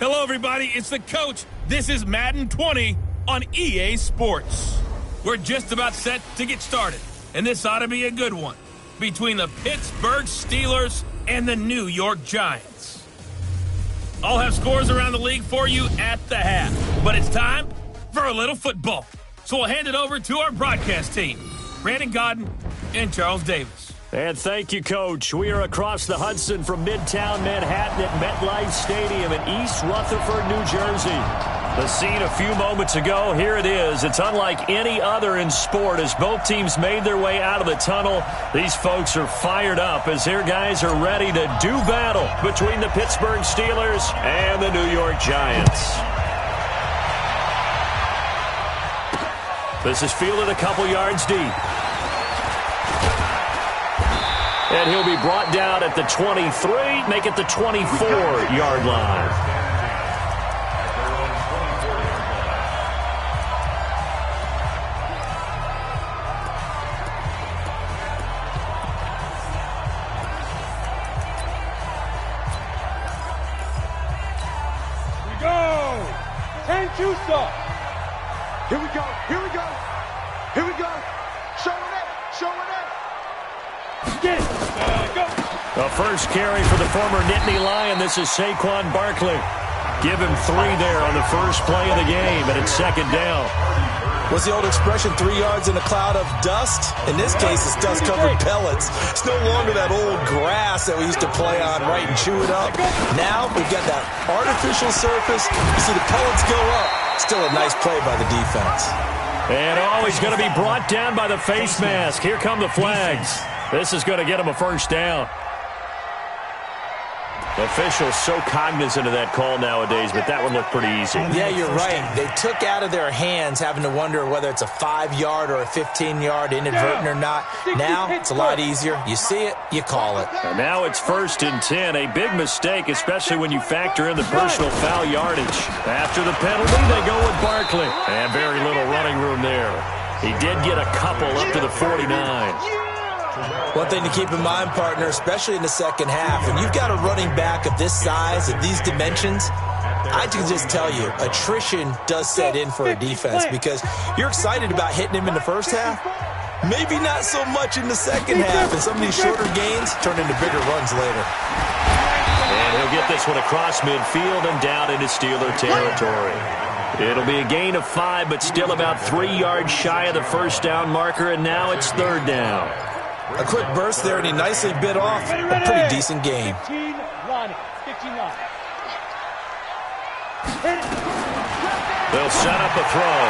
Hello, everybody. It's the coach. This is Madden 20 on EA Sports. We're just about set to get started, and this ought to be a good one between the Pittsburgh Steelers and the New York Giants. I'll have scores around the league for you at the half, but it's time for a little football. So we'll hand it over to our broadcast team, Brandon Godden and Charles Davis. And thank you, Coach. We are across the Hudson from Midtown Manhattan at MetLife Stadium in East Rutherford, New Jersey. The scene a few moments ago, here it is. It's unlike any other in sport as both teams made their way out of the tunnel. These folks are fired up as their guys are ready to do battle between the Pittsburgh Steelers and the New York Giants. This is fielded a couple yards deep. And he'll be brought down at the 23, make it the 24-yard line. Here we go. And Juicer. Here we go. Here we go. Here we go. Show it up. Show it up. Get it. Go. The first carry for the former Nittany Lion. This is Saquon Barkley. Give him 3 there on the first play of the game, and it's second down. What's the old expression, 3 yards in a cloud of dust? In this case, it's dust-covered pellets. It's no longer that old grass that we used to play on, right, and chew it up. Now we've got that artificial surface. You see the pellets go up. Still a nice play by the defense. And he's going to be brought down by the face mask. Here come the flags. This is going to get him a first down. The officials so cognizant of that call nowadays, but that one looked pretty easy. Yeah, you're right. They took out of their hands having to wonder whether it's a 5-yard or a 15-yard, inadvertent or not. Now it's a lot easier. You see it, you call it. And now it's 1st and 10. A big mistake, especially when you factor in the personal foul yardage. After the penalty, they go with Barkley. And very little running room there. He did get a couple up to the 49. One thing to keep in mind, partner, especially in the second half, when you've got a running back of this size, of these dimensions, I can just tell you, attrition does set in for a defense because you're excited about hitting him in the first half, maybe not so much in the second half, and some of these shorter gains turn into bigger runs later. And he'll get this one across midfield and down into Steeler territory. It'll be a gain of 5, but still about 3 yards shy of the first down marker, and now it's 3rd down. A quick burst there, and he nicely bit off a pretty decent game. 15-9. They'll set up a throw.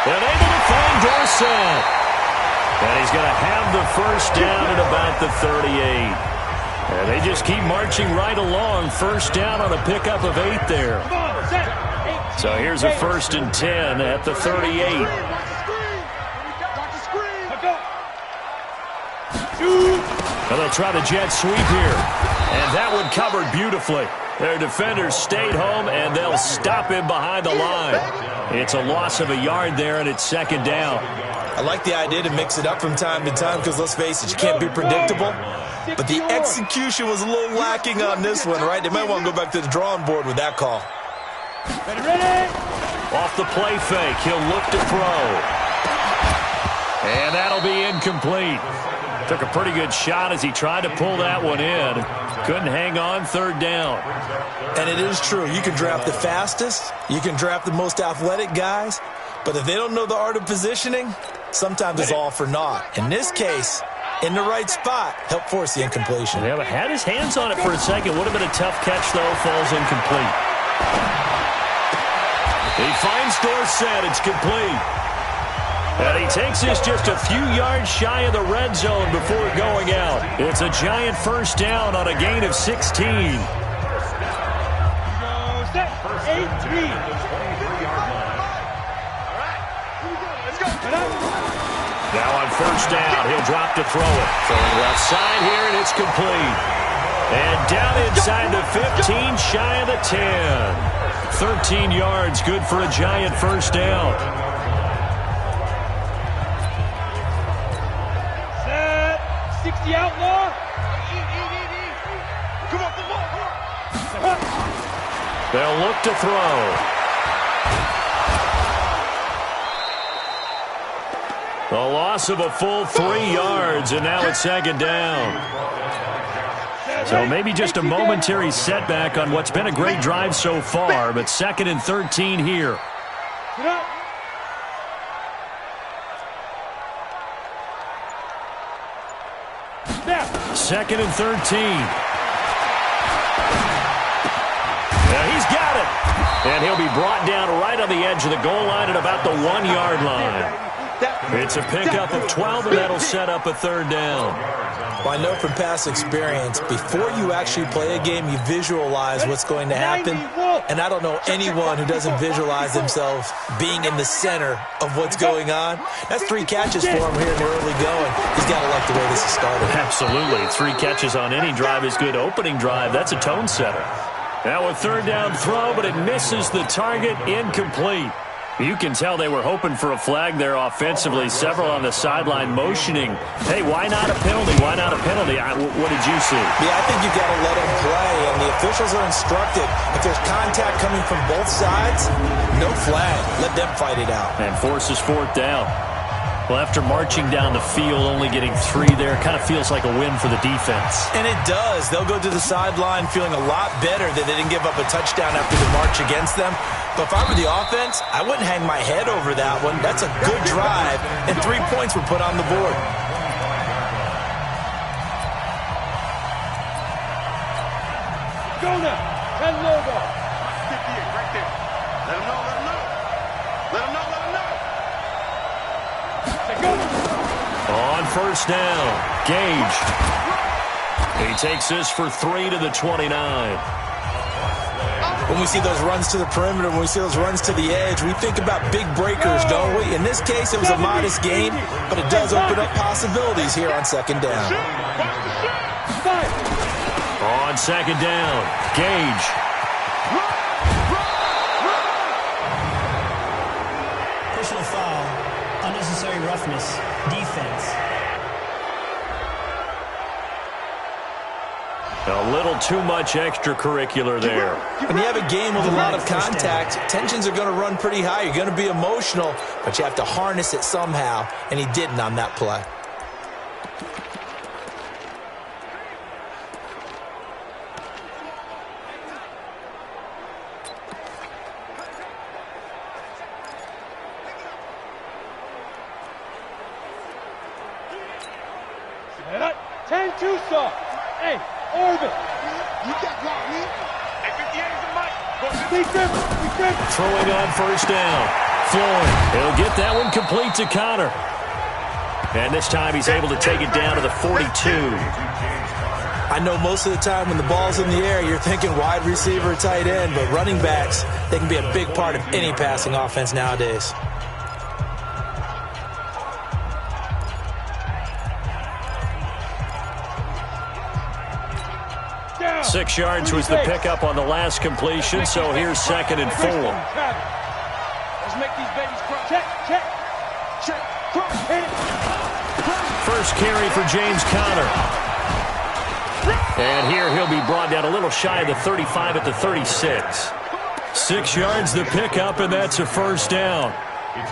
They're able to find Dorsett. And he's going to have the first down at about the 38. And they just keep marching right along. First down on a pickup of 8 there. So here's a 1st and 10 at the 38. And they'll try the jet sweep here. And that one covered beautifully. Their defenders stayed home, and they'll stop him behind the line. It's a loss of a yard there, and it's 2nd down. I like the idea to mix it up from time to time because, let's face it, you can't be predictable. But the execution was a little lacking on this one, right? They might want to go back to the drawing board with that call. Ready. Off the play fake, he'll look to throw. And that'll be incomplete. Took a pretty good shot as he tried to pull that one in. Couldn't hang on, 3rd down. And it is true. You can draft the fastest. You can draft the most athletic guys. But if they don't know the art of positioning, sometimes it's all for naught. In this case, in the right spot, help force the incompletion. Yeah, but had his hands on it for a second. Would have been a tough catch, though. Falls incomplete. He finds Dorsett. It's complete. And he takes this just a few yards shy of the red zone before going out. It's a giant first down on a gain of 16. Now on first down, he'll drop to throw it. Throwing left side here, and it's complete. And down inside the 15, shy of the 10. 13 yards, good for a giant first down. 60 outlaw. Come on. They'll look to throw. A loss of a full 3 yards, and now it's second down. So maybe just a momentary setback on what's been a great drive so far, but 2nd and 13 here. Second and 13. Yeah, he's got it. And he'll be brought down right on the edge of the goal line at about the 1-yard line. It's a pickup of 12, and that'll set up a 3rd down. Well, I know from past experience, before you actually play a game, you visualize what's going to happen. And I don't know anyone who doesn't visualize themselves being in the center of what's going on. That's 3 catches for him here in the early going. He's got to like the way this has started. Absolutely. 3 catches on any drive is good. Opening drive, that's a tone setter. Now a 3rd down throw, but it misses the target. Incomplete. You can tell they were hoping for a flag there offensively. Several on the sideline motioning, hey, why not a penalty? Why not a penalty? What did you see? Yeah, I think you've got to let them play, and the officials are instructed. If there's contact coming from both sides, no flag. Let them fight it out. And forces 4th down. Well, after marching down the field, only getting 3 there, kind of feels like a win for the defense. And it does. They'll go to the sideline feeling a lot better that they didn't give up a touchdown after the march against them. But if I were the offense, I wouldn't hang my head over that one. That's a good drive, and 3 points were put on the board. Go now. 10 logo. 58 right there. Let him know, let him know. Let him know, let him know. Go. On 1st down, Gage. He takes this for 3 to the 29. When we see those runs to the perimeter, when we see those runs to the edge, we think about big breakers, don't we? In this case, it was a modest gain, but it does open up possibilities here on 2nd down. On 2nd down, Gage. Personal foul, unnecessary roughness, defense. A little too much extracurricular there. When you have a game with a lot of contact, tensions are going to run pretty high. You're going to be emotional, but you have to harness it somehow, and he didn't on that play. Hey, Orbit. You got blocked, man. Hey, 58 is the mic. Throwing on 1st down. Floyd. He'll get that one complete to Connor. And this time he's able to take it down to the 42. I know most of the time when the ball's in the air, you're thinking wide receiver, tight end, but running backs, they can be a big part of any passing offense nowadays. 6 yards was the pickup on the last completion, so here's 2nd and 4. Let's make these babies cry. Check. First carry for James Conner. And here he'll be brought down a little shy of the 35 at the 36. 6 yards the pickup, and that's a 1st down.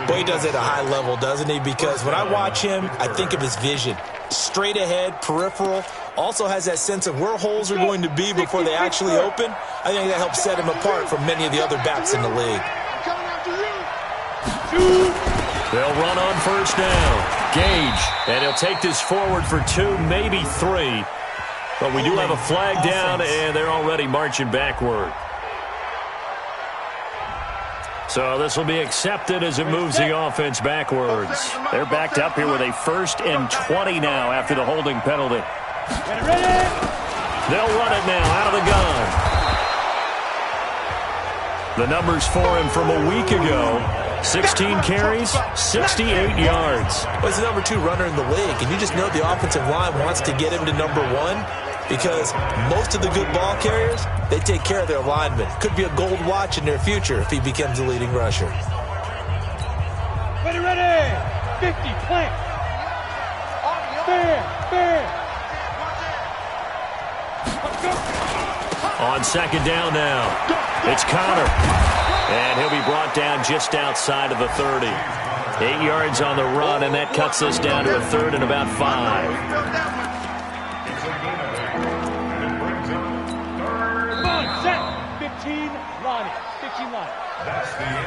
Boy, he does it at a high level, doesn't he? Because when I watch him, I think of his vision. Straight ahead, peripheral, also has that sense of where holes are going to be before they actually open. I think that helps set him apart from many of the other backs in the league. They'll run on 1st down. Gage, and he'll take this forward for 2, maybe 3. But we do have a flag down, and they're already marching backward. So this will be accepted as it moves the offense backwards. They're backed up here with a 1st and 20 now after the holding penalty. They'll run it now out of the gun. The numbers for him from a week ago: 16 carries, 68 yards. Well, he's the number 2 runner in the league, and you just know the offensive line wants to get him to number 1 because most of the good ball carriers, they take care of their linemen. Could be a gold watch in their future if he becomes the leading rusher. Ready. 50, plant. Bam. On 2nd down now. It's Connor. And he'll be brought down just outside of the 30. 8 yards on the run, and that cuts us down to a third and about 5.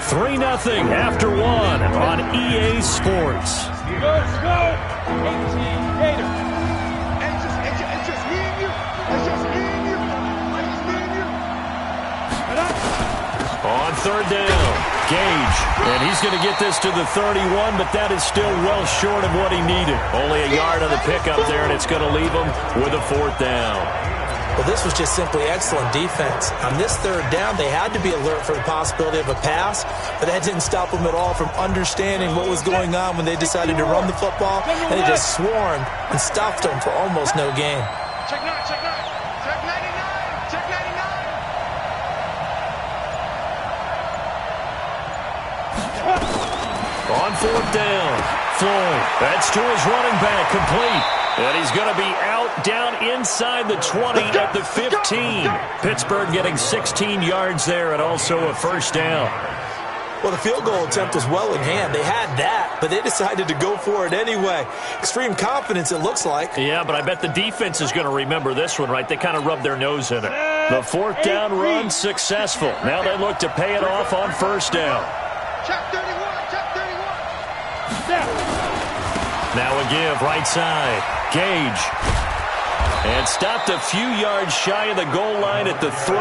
3-0 after 1 on EA Sports. Let's go! 18 Gator. It's just me and you. It's just me and you. It's me and you. On third down, Gage. And he's going to get this to the 31, but that is still well short of what he needed. Only a yard on the pickup there, and it's going to leave him with a 4th down. Well, this was just simply excellent defense. On this third down, they had to be alert for the possibility of a pass, but that didn't stop them at all from understanding what was going on when they decided to run the football, and they just swarmed and stuffed them for almost no gain. Check 9, check 9. Check 99, check 99. On 4th down, Floyd. That's to his running back, complete. And he's going to be out down inside the 20 at the 15. Pittsburgh getting 16 yards there and also a 1st down. Well, the field goal attempt was well in hand. They had that, but they decided to go for it anyway. Extreme confidence, it looks like. Yeah, but I bet the defense is going to remember this one, right? They kind of rubbed their nose in it. The 4th down run successful. Now they look to pay it off on 1st down. Check 31, check 31. Step. Now a give, right side. Gage. And stopped a few yards shy of the goal line at the 3.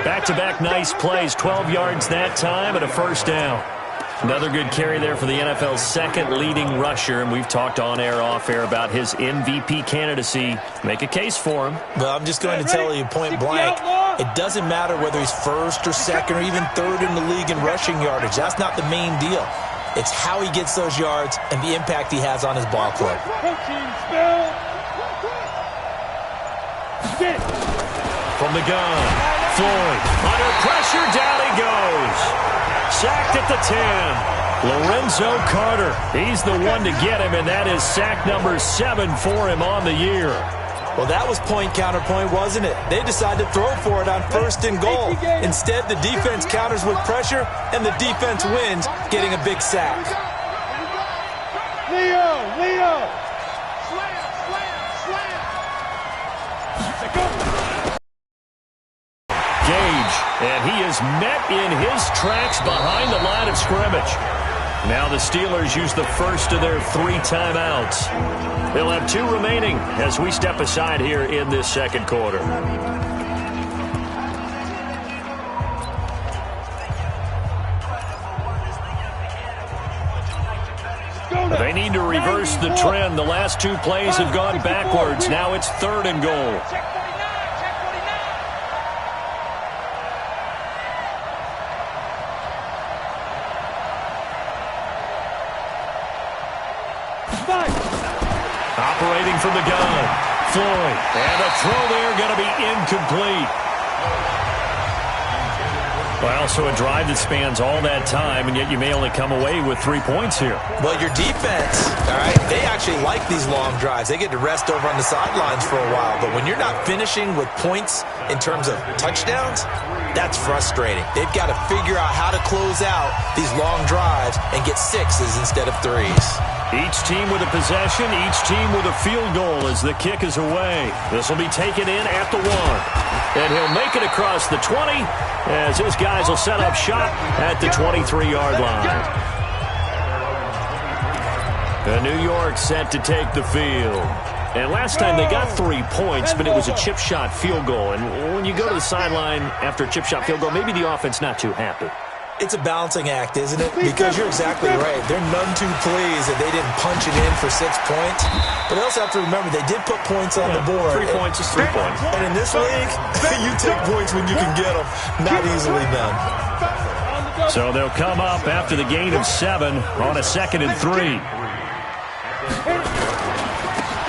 Back-to-back nice plays. 12 yards that time and a 1st down. Another good carry there for the NFL's 2nd leading rusher, and we've talked on air, off air about his MVP candidacy. Make a case for him. Well, I'm just going to tell you point blank, it doesn't matter whether he's 1st or 2nd or even 3rd in the league in rushing yardage. That's not the main deal. It's how he gets those yards and the impact he has on his ball club. From the gun, Floyd. Under pressure, down he goes. Sacked at the 10. Lorenzo Carter. He's the one to get him, and that is sack number 7 for him on the year. Well, that was point counterpoint, wasn't it? They decided to throw for it on 1st and goal. Instead, the defense counters with pressure, and the defense wins, getting a big sack. Leo! Slam! Gage, and he is met in his tracks behind the line of scrimmage. Now the Steelers use the first of their 3 timeouts. They'll have 2 remaining as we step aside here in this 2nd quarter. They need to reverse the trend. The last 2 plays have gone backwards. Now it's 3rd and goal. Operating from the gun, Floyd. And a throw there going to be incomplete. Well, so a drive that spans all that time, and yet you may only come away with 3 points here. Well, your defense, all right, they actually like these long drives. They get to rest over on the sidelines for a while. But when you're not finishing with points in terms of touchdowns, that's frustrating. They've got to figure out how to close out these long drives and get 6s instead of 3s. Each team with a possession, each team with a field goal as the kick is away. This will be taken in at the 1. And he'll make it across the 20 as his guys will set up shop at the 23-yard line. New York set to take the field. And last time they got 3 points, but it was a chip shot field goal. And when you go to the sideline after a chip shot field goal, maybe the offense not too happy. It's a balancing act, isn't it? Because you're exactly right. They're none too pleased that they didn't punch it in for 6 points. But they also have to remember they did put points on the board. 3 points is 3 points. And in this league, you take points when you can get them. Not easily done. So they'll come up after the gain of 7 on a 2nd and 3.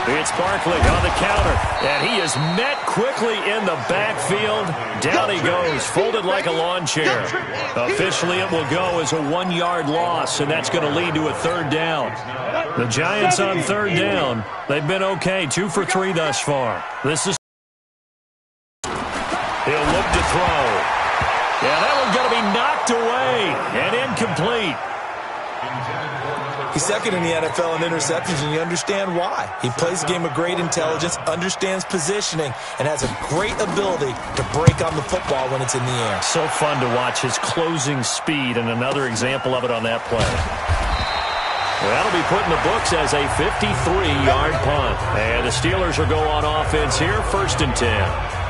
It's Barkley on the counter, and he is met quickly in the backfield. Down he goes, folded like a lawn chair. Officially, it will go as a 1-yard loss, and that's going to lead to a 3rd down. The Giants on 3rd down. They've been okay, 2 for 3 thus far. This is... He'll look to throw. Yeah, that one's going to be knocked away and incomplete. He's second in the NFL in interceptions, and you understand why. He plays a game of great intelligence, understands positioning, and has a great ability to break on the football when it's in the air. So fun to watch his closing speed, and another example of it on that play. Well, that'll be put in the books as a 53-yard punt. And the Steelers will go on offense here, 1st and 10.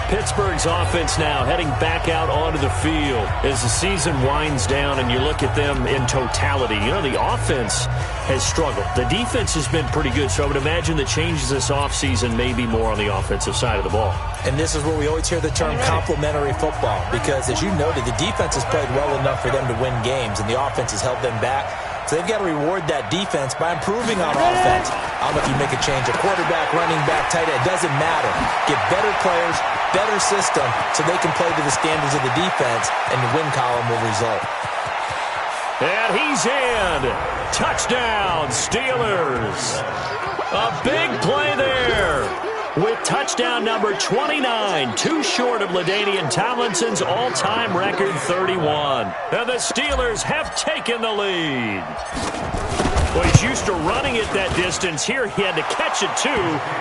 Pittsburgh's offense now heading back out onto the field as the season winds down and you look at them in totality. You know, the offense has struggled. The defense has been pretty good, so I would imagine the changes this offseason may be more on the offensive side of the ball. And this is where we always hear the term complementary football because, as you noted, the defense has played well enough for them to win games, and the offense has held them back. So they've got to reward that defense by improving on offense. I don't know if you make a change, a quarterback, running back, tight end, it doesn't matter. Get better players, better system, so they can play to the standards of the defense, and the win column will result. And he's in. Touchdown, Steelers. A big play there with touchdown number 29, too short of LaDainian Tomlinson's all-time record 31. And the Steelers have taken the lead. Well, he's used to running it that distance. Here he had to catch it, too,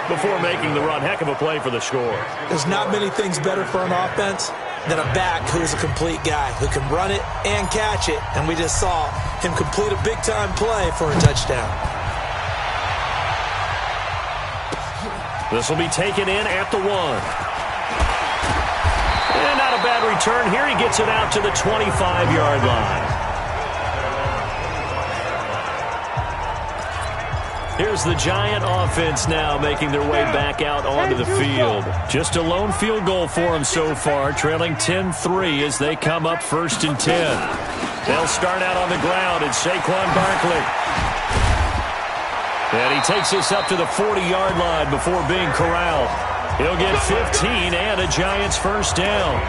before making the run. Heck of a play for the score. There's not many things better for an offense than a back who's a complete guy who can run it and catch it. And we just saw him complete a big-time play for a touchdown. This will be taken in at the 1. And not a bad return here. He gets it out to the 25-yard line. Here's the Giant offense now making their way back out onto the field. Just a lone field goal for them so far, trailing 10-3 as they come up 1st and 10. They'll start out on the ground, and Saquon Barkley. And he takes this up to the 40-yard line before being corralled. He'll get 15 and a Giants first down.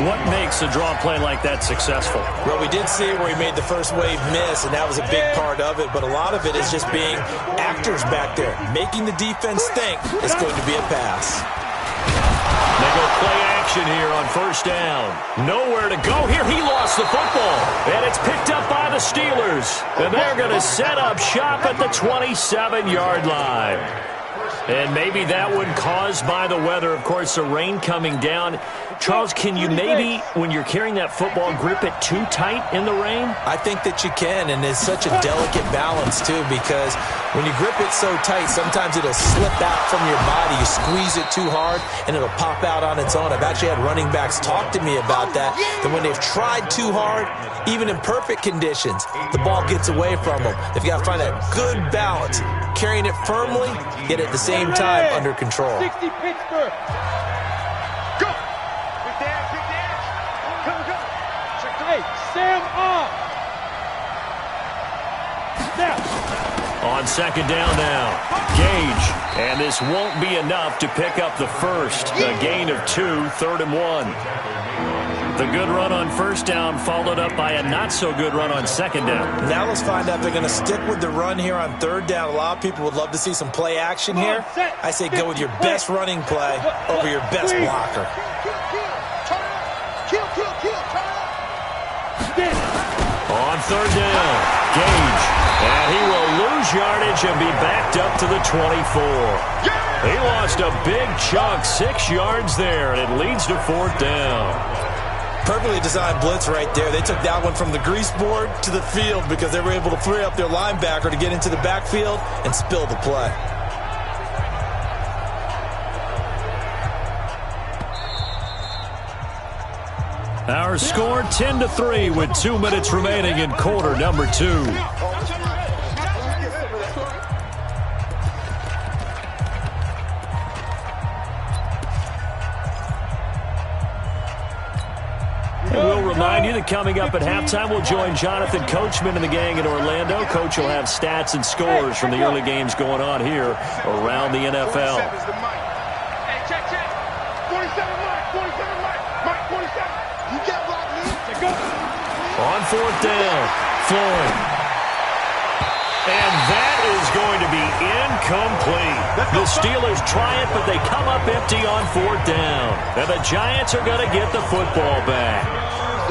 What makes a draw play like that successful? Well, we did see it where he made the first wave miss, and that was a big part of it. But a lot of it is just being actors back there, making the defense think it's going to be a pass. They go play action here on 1st down. Nowhere to go here. He lost the football. And it's picked up by the Steelers. And they're going to set up shop at the 27-yard line. And maybe that one caused by the weather. Of course, the rain coming down. Charles, can you maybe, when you're carrying that football, grip it too tight in the rain? I think that you can, and it's such a delicate balance, too, because when you grip it so tight, sometimes it'll slip out from your body. You squeeze it too hard, and it'll pop out on its own. I've actually had running backs talk to me about that when they've tried too hard, even in perfect conditions, the ball gets away from them. They've got to find that good balance, carrying it firmly, yet at the same time under control. 60 Pittsburgh. Go. Good dash, good dash. Go. Hey, Sam off. Now. On 2nd down now, Gage. And this won't be enough to pick up the first. A gain of 2, 3rd and 1. The good run on 1st down followed up by a not-so-good run on 2nd down. Now let's find out if they're going to stick with the run here on 3rd down. A lot of people would love to see some play action here. I say go with your best running play over your best blocker. On 3rd down, Gage. And he will lose yardage and be backed up to the 24. He lost a big chunk, 6 yards there, and it leads to 4th down. Perfectly designed blitz right there. They took that one from the grease board to the field because they were able to free up their linebacker to get into the backfield and spill the play. Our score 10-3 with 2 minutes remaining in quarter number 2. We'll remind you that coming up at halftime, we'll join Jonathan Coachman and the gang in Orlando. Coach will have stats and scores from the early games going on here around the NFL. Hey, check. 47, Mike. 47. You got blocked, man. Go. On 4th down, Floyd. And that is going to be Incomplete. The Steelers try it, but they come up empty on 4th down. And the Giants are going to get the football back.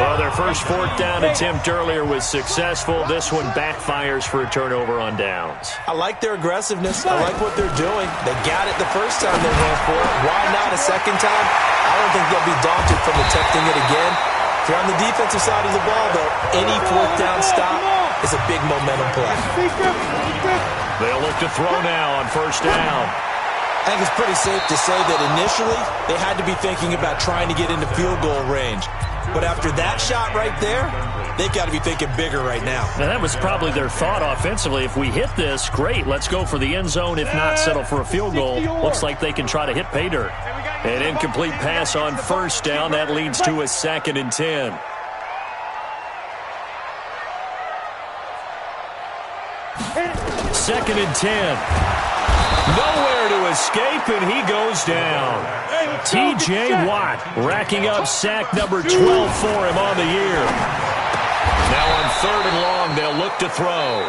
Well, their first 4th down attempt earlier was successful. This one backfires for a turnover on downs. I like their aggressiveness. I like what they're doing. They got it the first time they went for it. Why not a second time? I don't think they'll be daunted from attempting it again. If you're on the defensive side of the ball, though, any 4th down stop is a big momentum play. They'll look to throw now on 1st down. I think it's pretty safe to say that initially they had to be thinking about trying to get into field goal range. But after that shot right there, they've got to be thinking bigger right now. Now, that was probably their thought offensively. If we hit this, great, let's go for the end zone. If not, settle for a field goal. Looks like they can try to hit pay dirt. An incomplete pass on 1st down. That leads to a 2nd and 10. Second and 10. Nowhere to escape, and he goes down. T.J. Watt racking up sack number 12 for him on the year. Now on 3rd and long, they'll look to throw.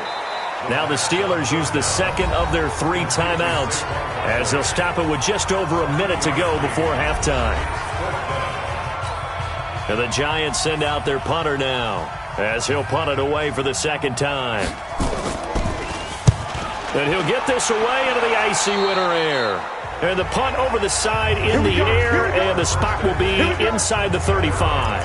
Now the Steelers use the second of their 3 timeouts as they'll stop it with just over a minute to go before halftime. And the Giants send out their punter now as he'll punt it away for the 2nd time. And he'll get this away into the icy winter air. And the punt over the side in the air, and the spot will be inside the 35.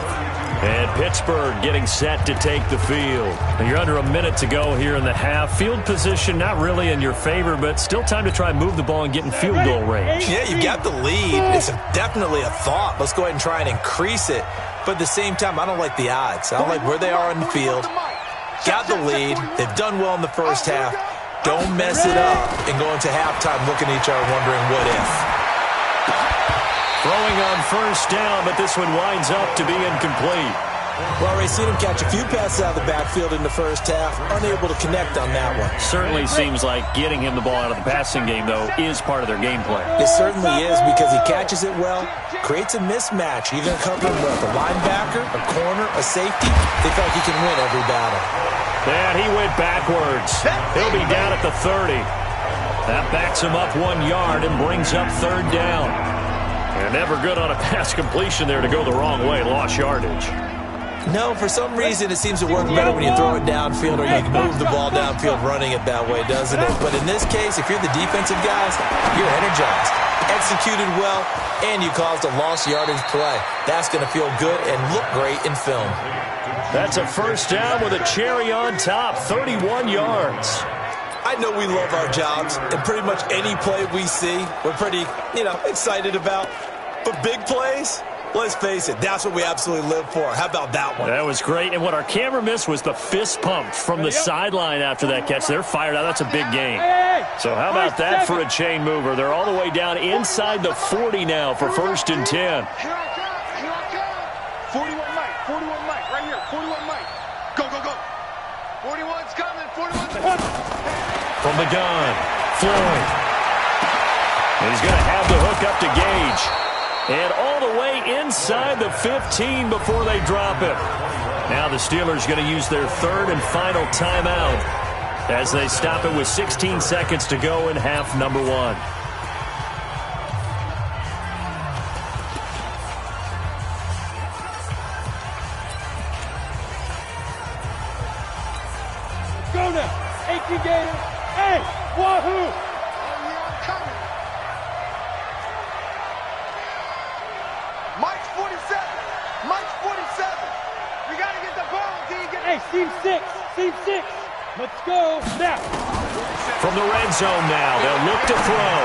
And Pittsburgh getting set to take the field. And you're under a minute to go here in the half. Field position not really in your favor, but still time to try and move the ball and get in field goal range. Yeah, you've got the lead. It's definitely a thought. Let's go ahead and try and increase it. But at the same time, I don't like the odds. I don't like where they are on the field. Got the lead. They've done well in the first half. Don't mess it up and go into halftime looking at each other wondering what if. Throwing on 1st down, but this one winds up to be incomplete. Well, we've seen him catch a few passes out of the backfield in the first half, unable to connect on that one. Certainly seems like getting him the ball out of the passing game, though, is part of their game plan. It certainly is because he catches it well, creates a mismatch. You're going to cover him with a linebacker, a corner, a safety. They feel like he can win every battle. And he went backwards. He'll be down at the 30. That backs him up 1 yard and brings up 3rd down. And never good on a pass completion there to go the wrong way. Lost yardage. No, for some reason it seems to work better when you throw it downfield or you move the ball downfield running it that way, doesn't it? But in this case, if you're the defensive guys, you're energized. Executed well, and you caused a lost yardage play. That's going to feel good and look great in film. That's a 1st down with a cherry on top, 31 yards. I know we love our jobs, and pretty much any play we see, we're pretty, excited about. But big plays, let's face it, that's what we absolutely live for. How about that one? That was great, and what our camera missed was the fist pump from the sideline after that catch. They're fired out. That's a big game. So how about that for a chain mover? They're all the way down inside the 40 now for 1st and 10. 41 Mike, right here, 41 Mike. Go, go, go. 41's coming, 41's coming. From the gun, Floyd. And he's going to have the hook up to Gage. And all the way inside the 15 before they drop it. Now the Steelers going to use their 3rd and final timeout as they stop it with 16 seconds to go in half number 1. Go now. 18 Gators. Hey, wahoo. Mike's 47. Mike's 47. We got to get the ball until you get. Hey, Team 6. Team 6. Let's go now. From the red zone now, they'll look to throw.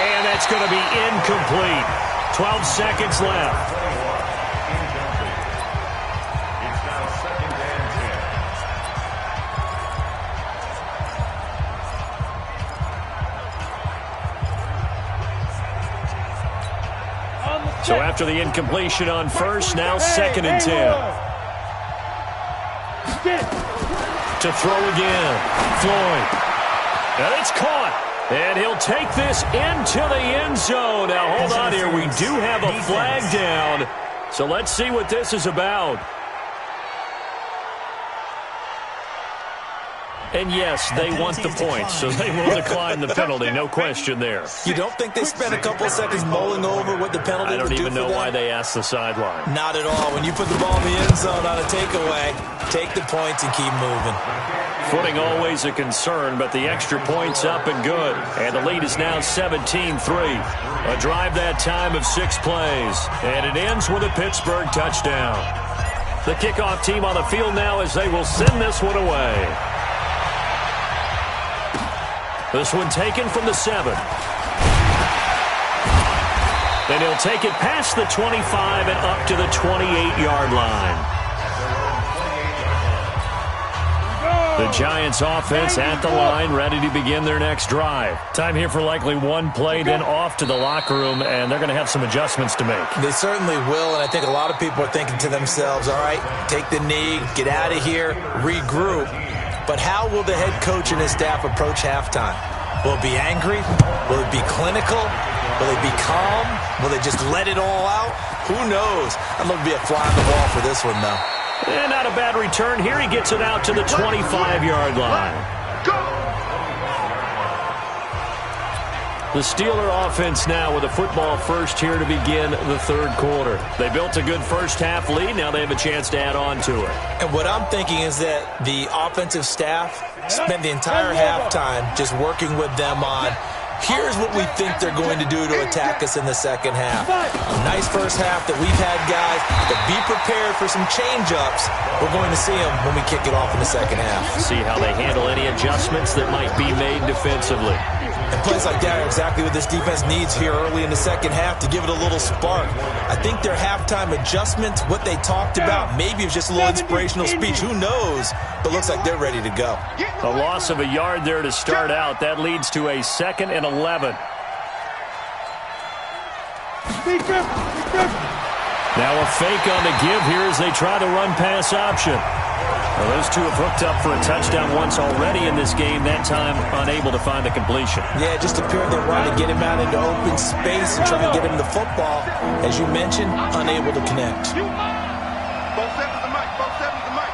And that's going to be incomplete. 12 seconds left. So after the incompletion on 1st, now 2nd and 10. To throw again. Floyd. And it's caught. And he'll take this into the end zone. Now, hold on here. We do have a flag down. So let's see what this is about. And yes, they want the points, so they will decline the penalty, no question there. You don't think they spent a couple of seconds mulling over what the penalty would do for them? I don't even know why they asked the sideline. Not at all. When you put the ball in the end zone on a takeaway, take the points and keep moving. Footing always a concern, but the extra point's up and good. And the lead is now 17-3. A drive that time of 6 plays. And it ends with a Pittsburgh touchdown. The kickoff team on the field now as they will send this one away. This one taken from the 7. Then he'll take it past the 25 and up to the 28-yard line. The Giants offense at the line, ready to begin their next drive. Time here for likely one play, then off to the locker room, and they're going to have some adjustments to make. They certainly will, and I think a lot of people are thinking to themselves, all right, take the knee, get out of here, regroup. But how will the head coach and his staff approach halftime? Will it be angry? Will it be clinical? Will it be calm? Will they just let it all out? Who knows? I'd love to be a fly on the wall for this one, though. And not a bad return. Here he gets it out to the 25-yard line. The Steeler offense now with a football first here to begin the third quarter. They built a good first-half lead. Now they have a chance to add on to it. And what I'm thinking is that the offensive staff spent the entire halftime just working with them on, here's what we think they're going to do to attack us in the second half. A nice first half that we've had, guys, but be prepared for some change-ups. We're going to see them when we kick it off in the second half. See how they handle any adjustments that might be made defensively. And plays like that are exactly what this defense needs here early in the second half to give it a little spark. I think their halftime adjustments, what they talked about, maybe it was just a little inspirational speech. Who knows? But looks like they're ready to go. A loss of a yard there to start out. That leads to a 2nd and 11. Now a fake on the give here as they try the run-pass option. Well, those two have hooked up for a touchdown once already in this game, that time unable to find the completion. Yeah, it just appeared they wanted to get him out into open space and try to get him the football. As you mentioned, unable to connect. Both seven to the mic, both seven to the mic.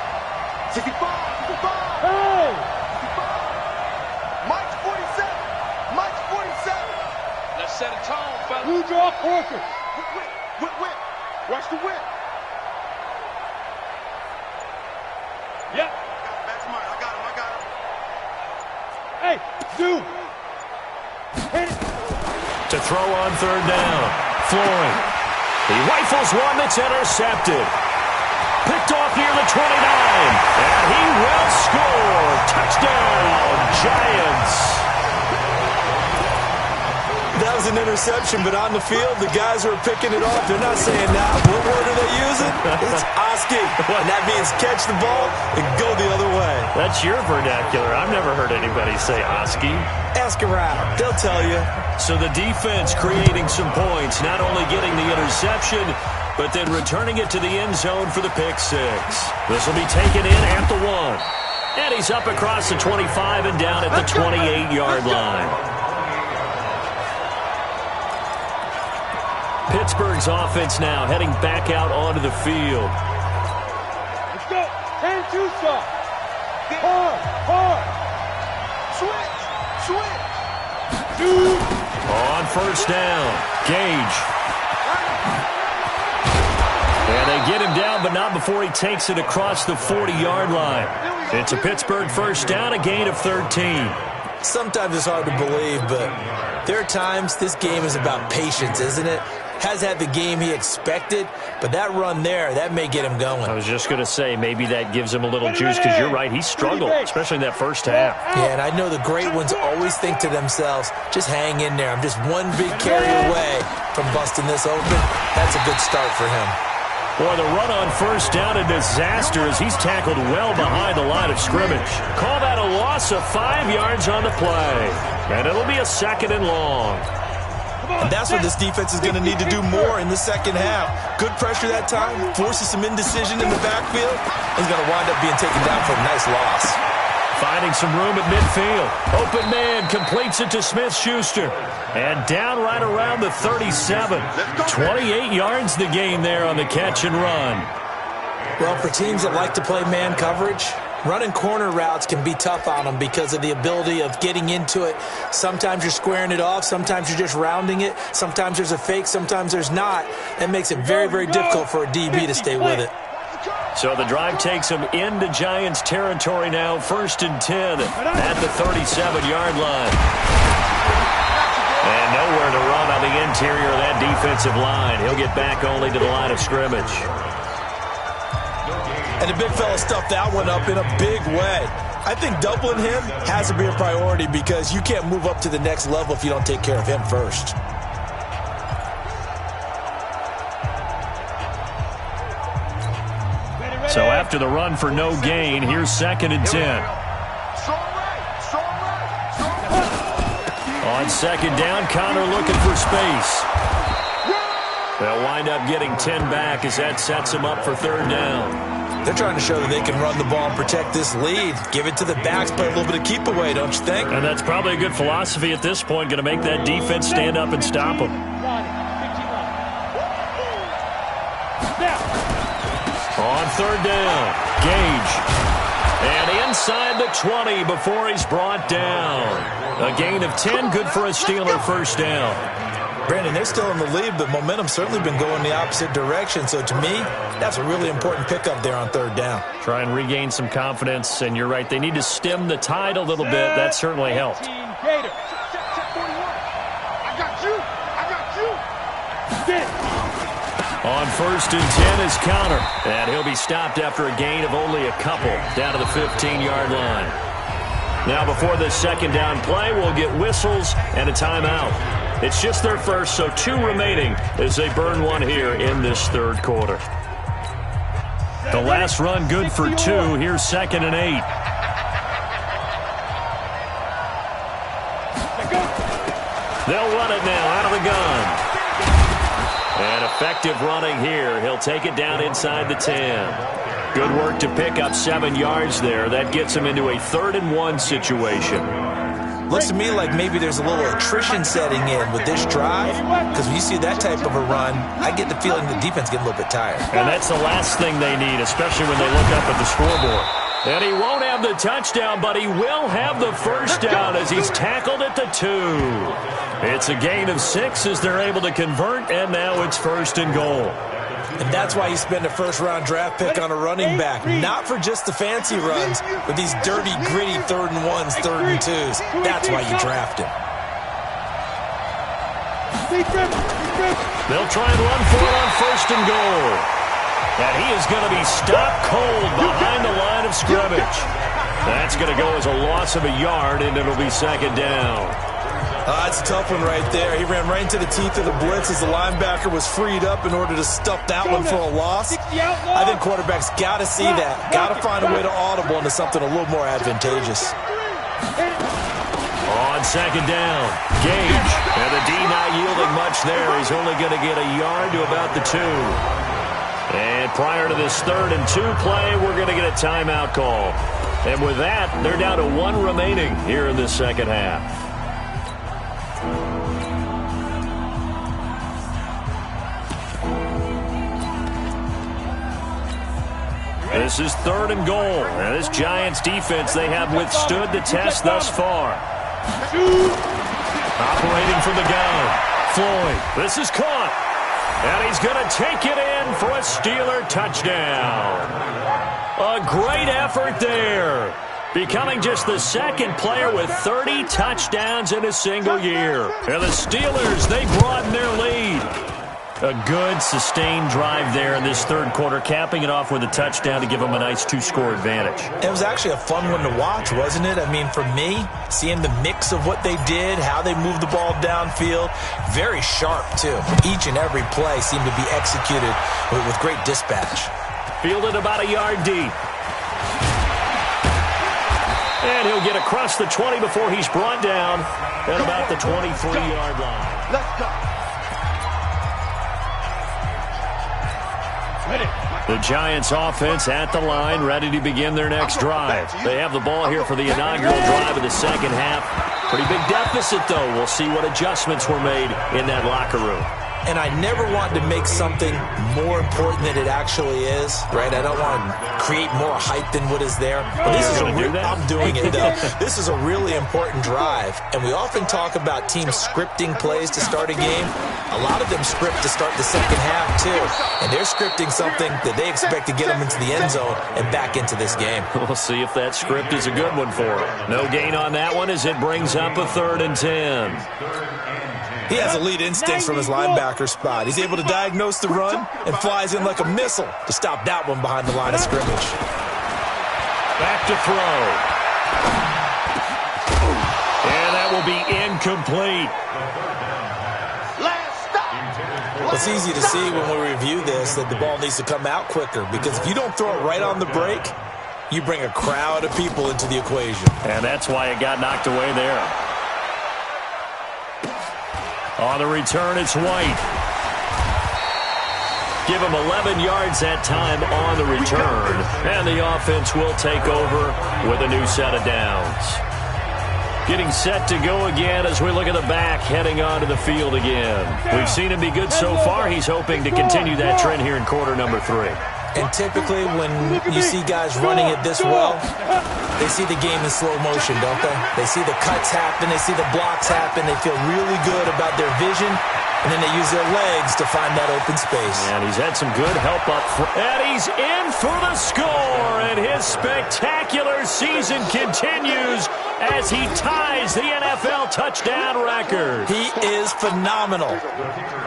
65, 65. Hey! 65. Mike's 47. Mike's 47. Let's set a tone, fellas. Who draw horses? Whip. Watch the whip. Yep. That's mine. I got him. Hey, dude. Hit it. To throw on third down. Floyd. He rifles one that's intercepted. Picked off near the 29. And he will score. Touchdown, Giants. That was an interception, but on the field, the guys who are picking it off, they're not saying now. What word are they using? It's Oski. And that means catch the ball and go the other way. That's your vernacular. I've never heard anybody say Oski. Ask around. They'll tell you. So the defense creating some points, not only getting the interception, but then returning it to the end zone for the pick six. This will be taken in at the 1. And he's up across the 25 and down at the 28-yard line. Pittsburgh's offense now heading back out onto the field. Let's go. Hand to stop. Hard. Switch. Dude. On first down, Gage. And they get him down, but not before he takes it across the 40-yard line. It's a Pittsburgh first down, a gain of 13. Sometimes it's hard to believe, but there are times this game is about patience, isn't it? Has had the game he expected, but that run there, that may get him going. I was just going to say, maybe that gives him a little juice, because you're right, he struggled, especially in that first half. Yeah, and I know the great ones always think to themselves, just hang in there. I'm just one big carry away from busting this open. That's a good start for him. Boy, the run on first down, a disaster as he's tackled well behind the line of scrimmage. Call that a loss of 5 yards on the play. And it'll be a 2nd and long. And that's what this defense is going to need to do more in the second half. Good pressure that time, forces some indecision in the backfield. He's going to wind up being taken down for a nice loss. Finding some room at midfield. Open man completes it to Smith-Schuster. And down right around the 37. 28 yards the gain there on the catch and run. Well, for teams that like to play man coverage, Running corner routes can be tough on them because of the ability of getting into it. Sometimes you're squaring it off. Sometimes you're just rounding it. Sometimes there's a fake. Sometimes there's not. That makes it very, very difficult for a DB to stay with it. So the drive takes them into Giants territory now. 1st and 10 at the 37-yard line. And nowhere to run on the interior of that defensive line. He'll get back only to the line of scrimmage. And the big fella stuffed that one up in a big way. I think doubling him has to be a priority because you can't move up to the next level if you don't take care of him first. So after the run for no gain, here's 2nd and 10. On 2nd down, Connor looking for space. They'll wind up getting 10 back as that sets him up for 3rd down. They're trying to show that they can run the ball and protect this lead. Give it to the backs, play a little bit of keep away, don't you think? And that's probably a good philosophy at this point, going to make that defense stand up and stop them. On 3rd down, Gage. And inside the 20 before he's brought down. A gain of 10, good for a Steeler 1st down. Brandon, they're still in the lead, but momentum's certainly been going the opposite direction. So to me, that's a really important pickup there on 3rd down. Try and regain some confidence, and you're right. They need to stem the tide a little bit. That certainly helped. On 1st and 10 is Connor. And he'll be stopped after a gain of only a couple down to the 15-yard line. Now before this 2nd down play, we'll get whistles and a timeout. It's just their first, so 2 remaining as they burn one here in this 3rd quarter. The last run good for 2. Here's 2nd and 8. They'll run it now out of the gun. And effective running here. He'll take it down inside the 10. Good work to pick up 7 yards there. That gets him into a 3rd and 1 situation. Looks to me like maybe there's a little attrition setting in with this drive, because when you see that type of a run, I get the feeling the defense getting a little bit tired. And that's the last thing they need, especially when they look up at the scoreboard. And he won't have the touchdown, but he will have the 1st down as he's tackled at the 2. It's a gain of 6 as they're able to convert, and now it's 1st and goal. And that's why you spend a 1st-round draft pick on a running back. Not for just the fancy runs, but these dirty, gritty 3rd and 1s, 3rd and 2s. That's why you draft him. They'll try and run for it on 1st and goal. And he is going to be stopped cold behind the line of scrimmage. That's going to go as a loss of a yard, and it'll be 2nd down. That's a tough one right there. He ran right into the teeth of the blitz as the linebacker was freed up in order to stuff that one for a loss. I think quarterbacks got to see that. Got to find a way to audible into something a little more advantageous. On 2nd down, Gage. And the D not yielding much there. He's only going to get a yard to about the 2. And prior to this 3rd and 2 play, we're going to get a timeout call. And with that, they're down to 1 remaining here in the 2nd half. This is 3rd and goal. And this Giants defense, they have withstood the test thus far. Operating from the gun. Floyd. This is caught. And he's going to take it in for a Steeler touchdown. A great effort there. Becoming just the 2nd player with 30 touchdowns in a single year. And the Steelers, they broaden their lead. A good, sustained drive there in this 3rd quarter, capping it off with a touchdown to give them a nice 2-score advantage. It was actually a fun one to watch, wasn't it? I mean, for me, seeing the mix of what they did, how they moved the ball downfield, very sharp, too. Each and every play seemed to be executed with great dispatch. Fielded about a yard deep. And he'll get across the 20 before he's brought down at about the 23-yard line. Let's go. The Giants offense at the line, ready to begin their next drive. They have the ball here for the inaugural drive of the 2nd half. Pretty big deficit, though. We'll see what adjustments were made in that locker room. and I never want to make something more important than it actually is, right? I don't want to create more hype than what is there. But this is I'm doing it, though. This is a really important drive, and we often talk about teams scripting plays to start a game. A lot of them script to start the second half, too, and they're scripting something that they expect to get them into the end zone and back into this game. We'll see if that script is a good one for him. No gain on that one as it brings up a 3rd and 10. He has elite instincts from his linebacker spot. He's able to diagnose the run and flies in like a missile to stop that one behind the line of scrimmage. Back to throw. And that will be incomplete. It's easy to see when we review this that the ball needs to come out quicker, because if you don't throw it right on the break, you bring a crowd of people into the equation. And that's why it got knocked away there. On the return, it's White. Give him 11 yards that time on the return. And the offense will take over with a new set of downs. Getting set to go again as we look at the back heading onto the field again. We've seen him be good so far. He's hoping to continue that trend here in quarter number 3. And typically when you see guys running it this well, they see the game in slow motion, don't they? They see the cuts happen. They see the blocks happen. They feel really good about their vision. And then they use their legs to find that open space. And he's had some good help up front. And he's in for the score. And his spectacular season continues as he ties the NFL touchdown record. He is phenomenal.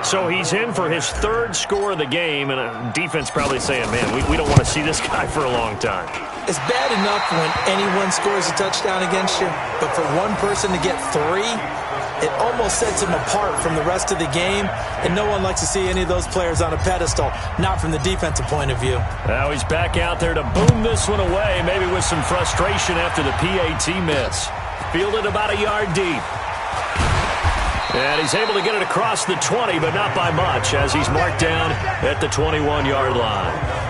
So he's in for his 3rd score of the game. And defense probably saying, man, we don't want to see this guy for a long time. It's bad enough when anyone scores a touchdown against you. But for one person to get 3, it almost sets him apart from the rest of the game, and no one likes to see any of those players on a pedestal, not from the defensive point of view. Now he's back out there to boom this one away, maybe with some frustration after the PAT miss. Fielded about a yard deep. And he's able to get it across the 20, but not by much, as he's marked down at the 21-yard line.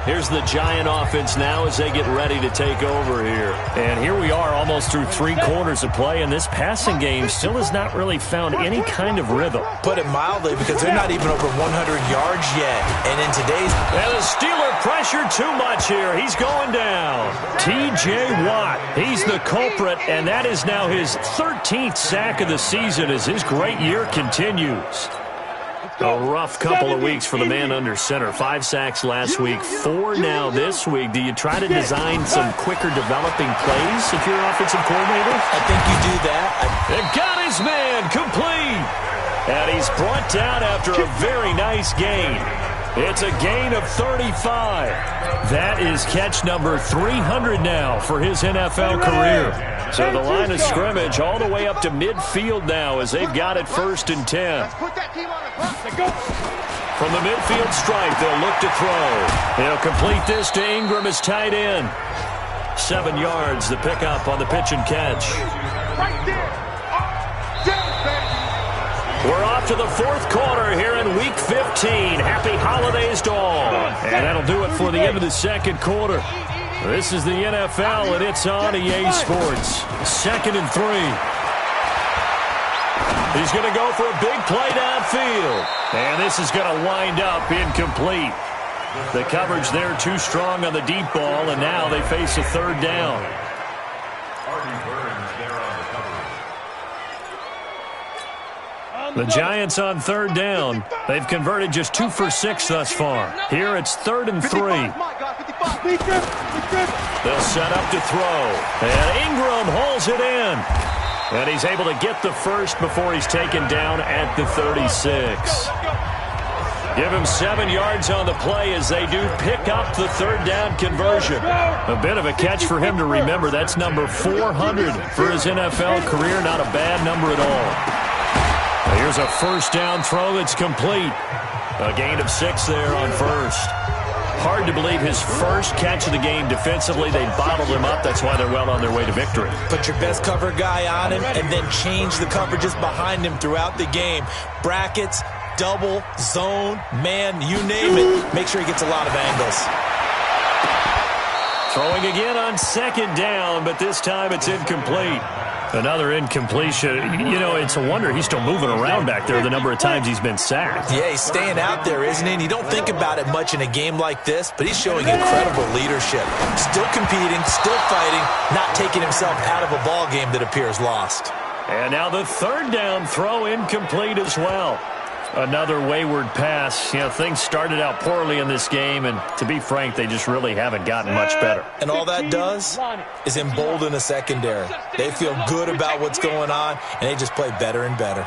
Here's the Giant offense now as they get ready to take over here. And here we are almost through 3 quarters of play, and this passing game still has not really found any kind of rhythm. Put it mildly, because they're not even over 100 yards yet. And in today's... And the Steeler pressure too much here. He's going down. T.J. Watt, he's the culprit, and that is now his 13th sack of the season as his great year continues. A rough couple of weeks for the man under center. 5 sacks last week, 4 now this week. Do you try to design some quicker developing plays if you're an offensive coordinator? I think you do that. And got his man complete. And he's brought down after a very nice gain. It's a gain of 35. That is catch number 300 now for his NFL career. So the line of scrimmage all the way up to midfield now as they've got it 1st and 10. From the midfield stripe, they'll look to throw. They'll complete this to Ingram as tight end. 7 yards, the pickup on the pitch and catch. We're off to the 4th quarter here in Week 15. Happy holidays to all. And that'll do it for the end of the 2nd quarter. This is the NFL, and it's on EA Sports. 2nd and 3. He's going to go for a big play downfield. And this is going to wind up incomplete. The coverage there too strong on the deep ball, and now they face a 3rd down. The Giants on 3rd down. They've converted just 2 for 6 thus far. Here it's 3rd and 3. They'll set up to throw. And Ingram holds it in. And he's able to get the first before he's taken down at the 36. Give him 7 yards on the play as they do pick up the 3rd down conversion. A bit of a catch for him to remember. That's number 400 for his NFL career. Not a bad number at all. Here's a 1st down throw that's complete. A gain of 6 there on 1st. Hard to believe his first catch of the game defensively. They bottled him up. That's why they're well on their way to victory. Put your best cover guy on him and then change the coverages behind him throughout the game. Brackets, double, zone, man, you name it. Make sure he gets a lot of angles. Throwing again on 2nd down, but this time it's incomplete. Another incompletion. You know, it's a wonder he's still moving around back there the number of times he's been sacked. Yeah, he's staying out there, isn't he? And you don't think about it much in a game like this, but he's showing incredible leadership. Still competing, still fighting, not taking himself out of a ball game that appears lost. And now the third down throw incomplete as well. Another wayward pass. You know, things started out poorly in this game, and to be frank, they just really haven't gotten much better. And all that does is embolden the secondary. They feel good about what's going on, and they just play better and better.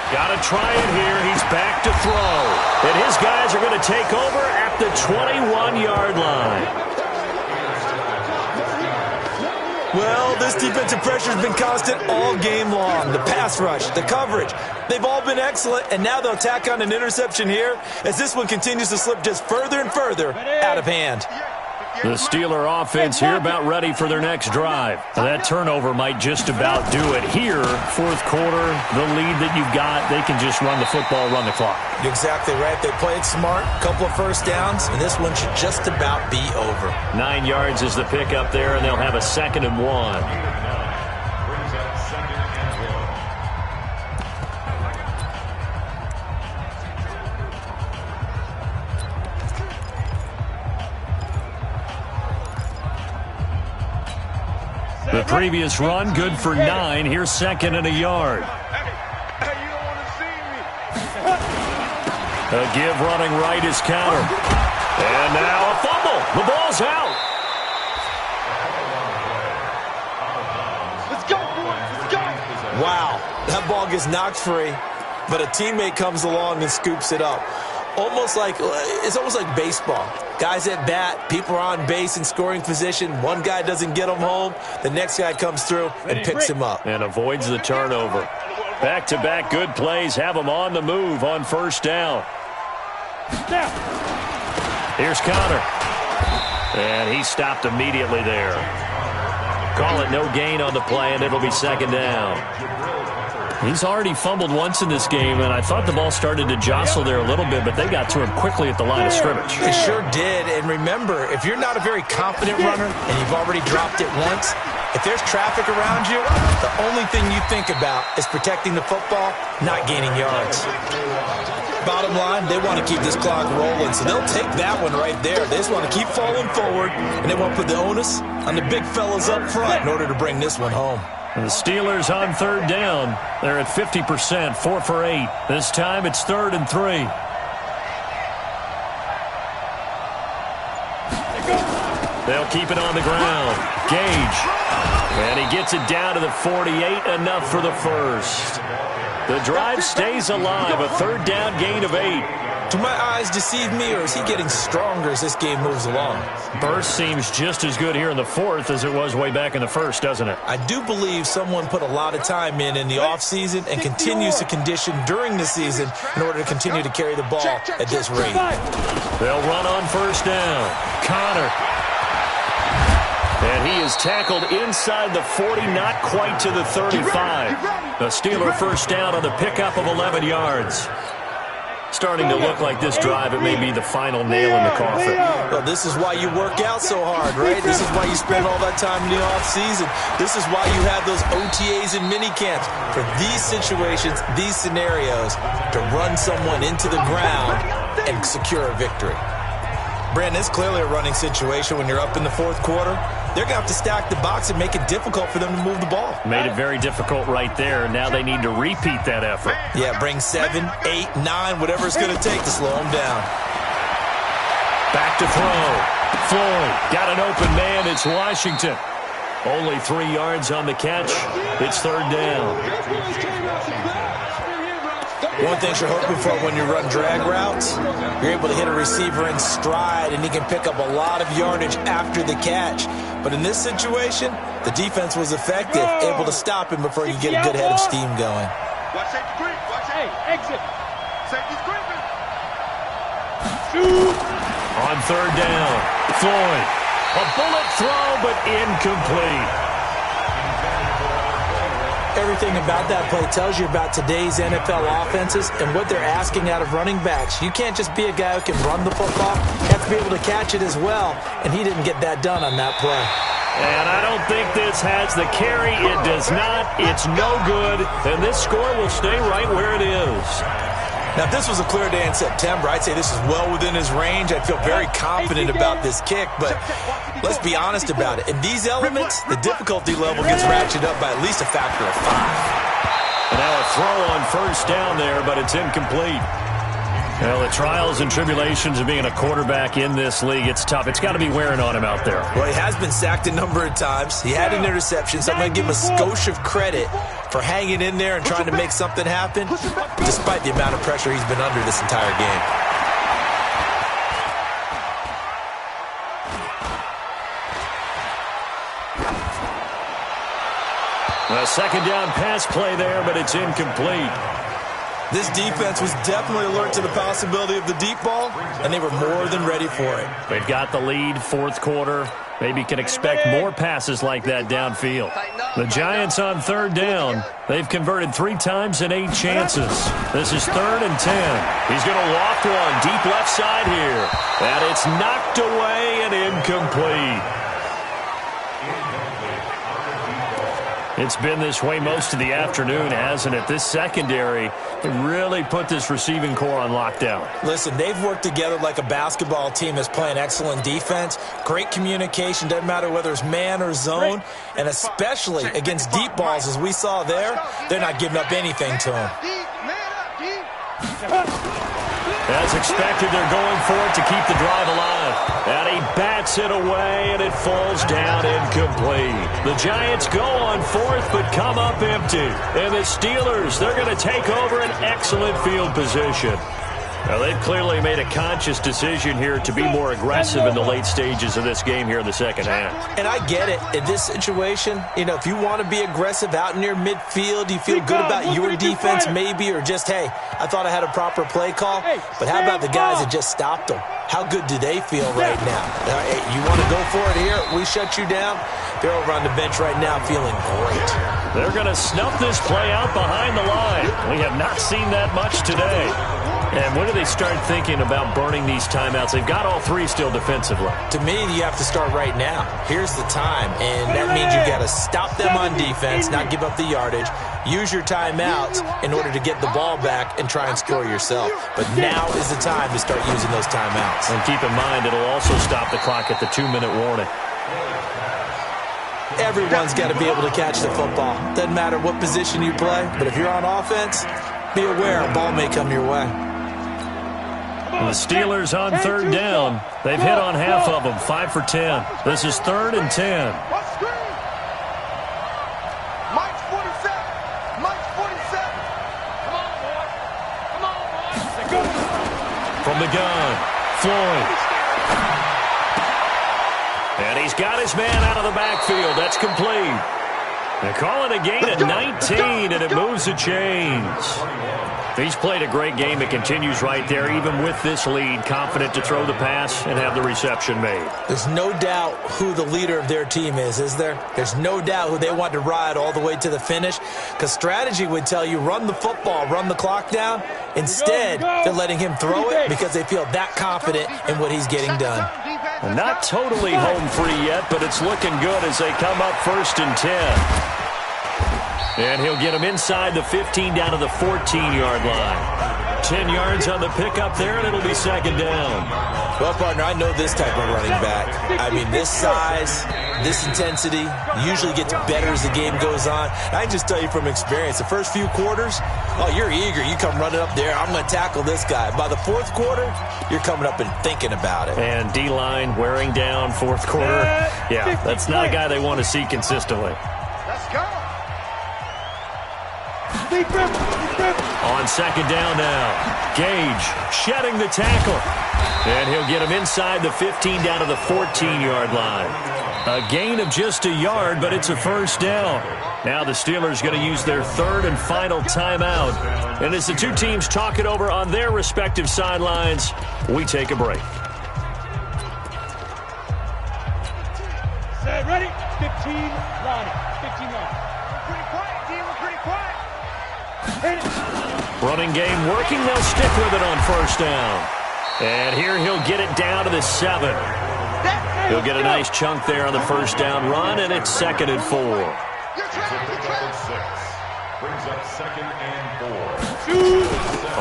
Got to try it here. He's back to throw. And his guys are going to take over at the 21-yard line. Well, this defensive pressure has been constant all game long. The pass rush, the coverage, they've all been excellent, and now they'll tack on an interception here as this one continues to slip just further and further out of hand. The Steeler offense here about ready for their next drive. Now, that turnover might just about do it here. Fourth quarter, the lead that you've got, they can just run the football, run the clock. You're exactly right. They played smart, couple of first downs, and this one should just about be over. 9 yards is the pickup there, and they'll have a 2nd and 1. The previous run, good for 9. Here's 2nd and a yard. A give running right is counter. And now a fumble. The ball's out. Let's go, boys. Let's go. Wow, that ball gets knocked free, but a teammate comes along and scoops it up. It's almost like baseball. Guys at bat, people are on base in scoring position. One guy doesn't get him home. The next guy comes through and picks him up. And avoids the turnover. Back-to-back good plays have him on the move on first down. Here's Connor. And he stopped immediately there. Call it no gain on the play, and it'll be 2nd down. He's already fumbled once in this game, and I thought the ball started to jostle there a little bit, but they got to him quickly at the line of scrimmage. They sure did, and remember, if you're not a very confident runner and you've already dropped it once, if there's traffic around you, the only thing you think about is protecting the football, not gaining yards. Bottom line, they want to keep this clock rolling, so they'll take that one right there. They just want to keep falling forward, and they want to put the onus on the big fellas up front in order to bring this one home. And the Steelers on 3rd down. They're at 50%, 4 for 8. This time it's 3rd and 3. They'll keep it on the ground. Gage. And he gets it down to the 48, enough for the first. The drive stays alive, a 3rd down gain of 8. Do my eyes deceive me, or is he getting stronger as this game moves along? Burst seems just as good here in the 4th as it was way back in the 1st, doesn't it? I do believe someone put a lot of time in the offseason and continues to condition during the season in order to continue to carry the ball at this rate. They'll run on first down. Connor. And he is tackled inside the 40, not quite to the 35. A Steeler first down on the pickup of 11 yards. Starting to look like this drive, it may be the final nail in the coffin. Well, this is why you work out so hard, right? This is why you spend all that time in the offseason. This is why you have those OTAs and minicamps. For these situations, these scenarios, to run someone into the ground and secure a victory. Brandon, it's clearly a running situation when you're up in the 4th quarter. They're going to have to stack the box and make it difficult for them to move the ball. Made it very difficult right there. Now they need to repeat that effort. Yeah, bring 7, 8, 9, whatever it's going to take to slow them down. Back to throw. Floyd got an open man. It's Washington. Only 3 yards on the catch. It's 3rd down. One thing you're hoping for when you run drag routes, you're able to hit a receiver in stride, and he can pick up a lot of yardage after the catch. But in this situation, the defense was effective, able to stop him before you get a good head of steam going. Watch safety creep. Watch it. Exit. Safety's creeping. Shoot. On 3rd down, Floyd. A bullet throw, but incomplete. Everything about that play tells you about today's NFL offenses and what they're asking out of running backs. You can't just be a guy who can run the football. You have to be able to catch it as well, and he didn't get that done on that play. And I don't think this has the carry. It does not. It's no good. And this score will stay right where it is. Now, if this was a clear day in September, I'd say this is well within his range. I'd feel very confident about this kick, but let's be honest about it. In these elements, the difficulty level gets ratcheted up by at least a factor of 5. And now a throw on first down there, but it's incomplete. Well, the trials and tribulations of being a quarterback in this league, it's tough. It's got to be wearing on him out there. Well, he has been sacked a number of times. He had an interception, so I'm going to give him a skosh of credit for hanging in there and trying to make something happen, despite the amount of pressure he's been under this entire game. A second down pass play there, but it's incomplete. This defense was definitely alert to the possibility of the deep ball, and they were more than ready for it. They've got the lead, fourth quarter. Maybe can expect more passes like that downfield. The Giants on third down. They've converted 3 times in 8 chances. This is 3rd and 10. He's going to walk one deep left side here. And it's knocked away and incomplete. It's been this way most of the afternoon, hasn't it? This secondary really put this receiving core on lockdown. Listen, they've worked together like a basketball team that's playing excellent defense. Great communication, doesn't matter whether it's man or zone. And especially against deep balls, as we saw there, they're not giving up anything to them. As expected, they're going for it to keep the drive alive. And he bats it away, and it falls down incomplete. The Giants go on 4th, but come up empty. And the Steelers, they're going to take over an excellent field position. Now, they've clearly made a conscious decision here to be more aggressive in the late stages of this game here in the second half. And I get it. In this situation, you know, if you want to be aggressive out near midfield, you feel good about your defense maybe, or just, hey, I thought I had a proper play call. But how about the guys that just stopped them? How good do they feel right now? Hey, you want to go for it here? We shut you down? They're over on the bench right now feeling great. They're going to snuff this play out behind the line. We have not seen that much today. And when do they start thinking about burning these timeouts? They've got all 3 still defensively. To me, you have to start right now. Here's the time, and that means you've got to stop them on defense, not give up the yardage, use your timeouts in order to get the ball back and try and score yourself. But now is the time to start using those timeouts. And keep in mind, it'll also stop the clock at the 2-minute warning. Everyone's got to be able to catch the football. Doesn't matter what position you play, but if you're on offense, be aware a ball may come your way. The Steelers on third down. They've hit on half of them, 5 for 10. This is 3rd and 10. Mike's 47. Mike's 47. Come on, boy. Come on, boy. From the gun, Floyd. And he's got his man out of the backfield. That's complete. They call it a gain of 19, and it moves the chains. He's played a great game. It continues right there, even with this lead, confident to throw the pass and have the reception made. There's no doubt who the leader of their team is there? There's no doubt who they want to ride all the way to the finish, because strategy would tell you run the football, run the clock down. Instead, they're letting him throw it because they feel that confident in what he's getting done. And not totally home free yet, but it's looking good as they come up 1st and 10. And he'll get him inside the 15 down to the 14-yard line. 10 yards on the pickup there, and it'll be 2nd down. Well, partner, I know this type of running back. I mean, this size, this intensity usually gets better as the game goes on. I can just tell you from experience, the first few quarters, oh, you're eager. You come running up there, I'm going to tackle this guy. By the 4th quarter, you're coming up and thinking about it. And D-line wearing down 4th quarter. Yeah, that's not a guy they want to see consistently. Let's go. On 2nd down now, Gage shedding the tackle. And he'll get him inside the 15 down to the 14-yard line. A gain of just a yard, but it's a 1st down. Now the Steelers going to use their 3rd and final timeout. And as the two teams talk it over on their respective sidelines, we take a break. Set, ready? 15, Ronnie. 15 yards. We're pretty quiet, team. We're pretty quiet. Running game working. They'll stick with it on 1st down. And here he'll get it down to the 7. He'll get a nice chunk there on the first down run, and it's 2nd and 4. Brings up 2nd and 4.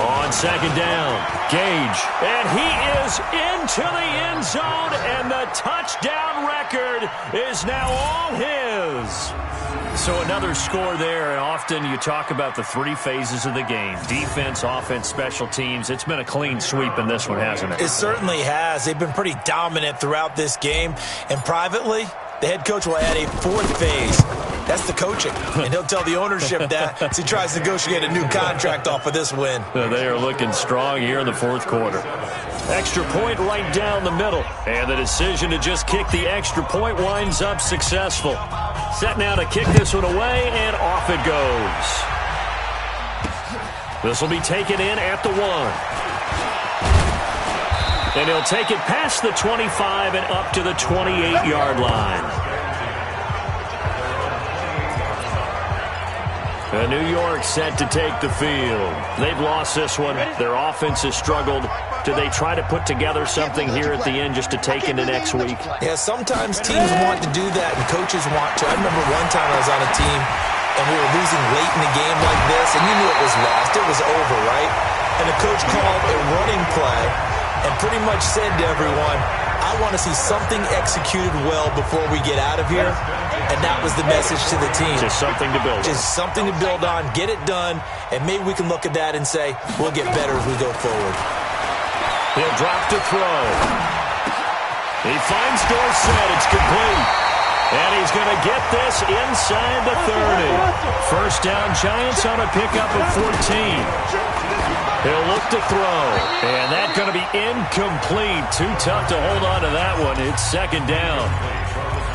On 2nd down, Gage. And he is into the end zone, and the touchdown record is now all his. So another score there, and often you talk about the 3 phases of the game. Defense, offense, special teams. It's been a clean sweep in this one, hasn't it? It certainly has. They've been pretty dominant throughout this game. And privately, the head coach will add a 4th phase. That's the coaching. And he'll tell the ownership that as he tries to negotiate a new contract off of this win. They are looking strong here in the 4th quarter. Extra point right down the middle. And the decision to just kick the extra point winds up successful. Set now to kick this one away, and off it goes. This will be taken in at the 1. And he'll take it past the 25 and up to the 28-yard line. New York set to take the field. They've lost this one. Their offense has struggled. Do they try to put together something here at the end just to take into next week? Yeah, sometimes teams want to do that and coaches want to. I remember one time I was on a team and we were losing late in the game like this, and you knew it was lost. It was over, right? And the coach called a running play and pretty much said to everyone, I want to see something executed well before we get out of here. And that was the message to the team. Just something to build on. Just something to build on, get it done, and maybe we can look at that and say, we'll get better as we go forward. He'll drop to throw. He finds Dorsett. It's complete. And he's going to get this inside the 30. First down, Giants on a pickup of 14. He'll look to throw. And that's going to be incomplete. Too tough to hold on to that one. It's 2nd down.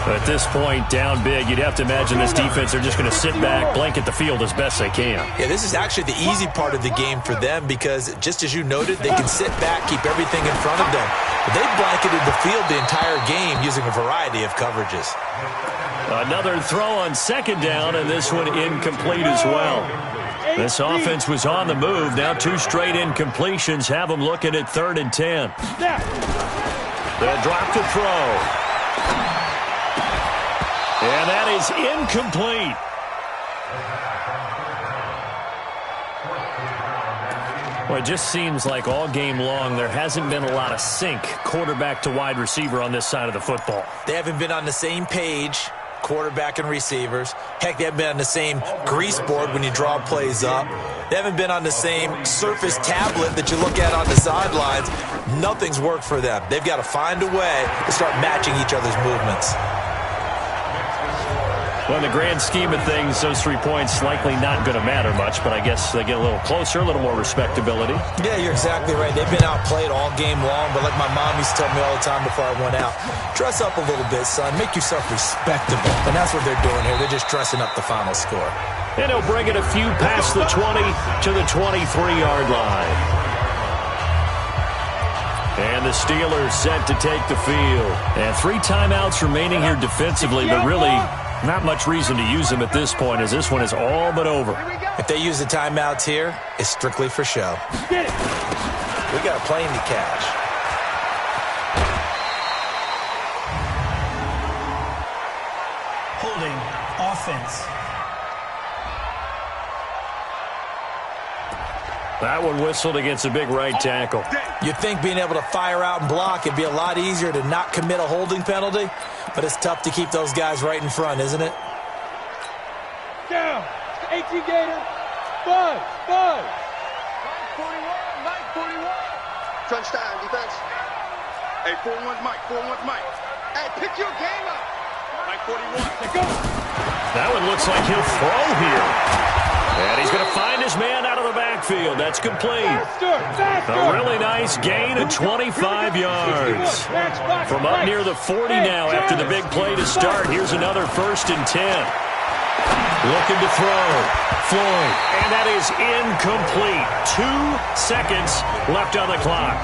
At this point, down big, you'd have to imagine this defense are just going to sit back, blanket the field as best they can. Yeah, this is actually the easy part of the game for them because, just as you noted, they can sit back, keep everything in front of them. But they blanketed the field the entire game using a variety of coverages. Another throw on 2nd down, and this one incomplete as well. This offense was on the move. Now 2 straight incompletions have them looking at 3rd and 10. They'll drop to throw. And that is incomplete. Well, it just seems like all game long there hasn't been a lot of sync quarterback to wide receiver on this side of the football. They haven't been on the same page, quarterback and receivers. Heck, they haven't been on the same grease board when you draw plays up. They haven't been on the same surface tablet that you look at on the sidelines. Nothing's worked for them. They've got to find a way to start matching each other's movements. Well, in the grand scheme of things, those 3 points likely not going to matter much, but I guess they get a little closer, a little more respectability. Yeah, you're exactly right. They've been outplayed all game long, but like my mom used to tell me all the time before I went out, dress up a little bit, son. Make yourself respectable. And that's what they're doing here. They're just dressing up the final score. And he'll bring it a few past the 20 to the 23-yard line. And the Steelers set to take the field. And 3 timeouts remaining here defensively, but really not much reason to use them at this point, as this one is all but over. If they use the timeouts here, it's strictly for show. We got a plane to catch. Holding offense. That one whistled against a big right tackle. You'd think being able to fire out and block, it'd be a lot easier to not commit a holding penalty, but it's tough to keep those guys right in front, isn't it? Down. 18 Gator. 5. 941. Touchdown, defense. Hey, 4-1's Mike. 4-1's Mike. Hey, pick your game up. Mike 41. Let's go. That one looks like he'll throw here. And he's going to find his man out of the backfield. That's complete. A really nice gain of 25 yards. From up near the 40 now after the big play to start. Here's another 1st and 10. Looking to throw. Floyd. And that is incomplete. 2 seconds left on the clock.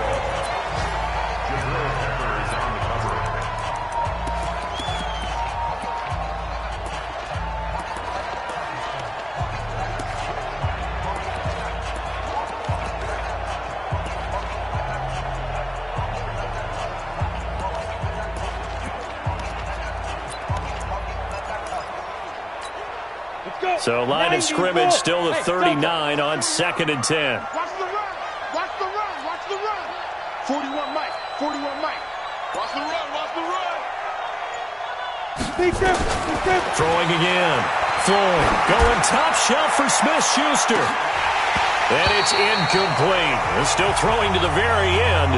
So line of scrimmage still the 39 on 2nd and 10. Watch the run. Watch the run. Watch the run. 41 Mike. 41 Mike. Watch the run. Watch the run. Throwing again. Floyd going top shelf for Smith-Schuster. And it's incomplete. They're still throwing to the very end,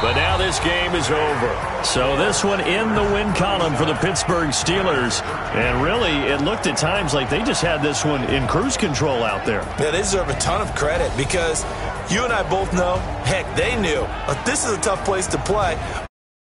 but now this game is over. So this one in the win column for the Pittsburgh Steelers. And really, it looked at times like they just had this one in cruise control out there. Yeah, they deserve a ton of credit because you and I both know, heck, they knew. This is a tough place to play.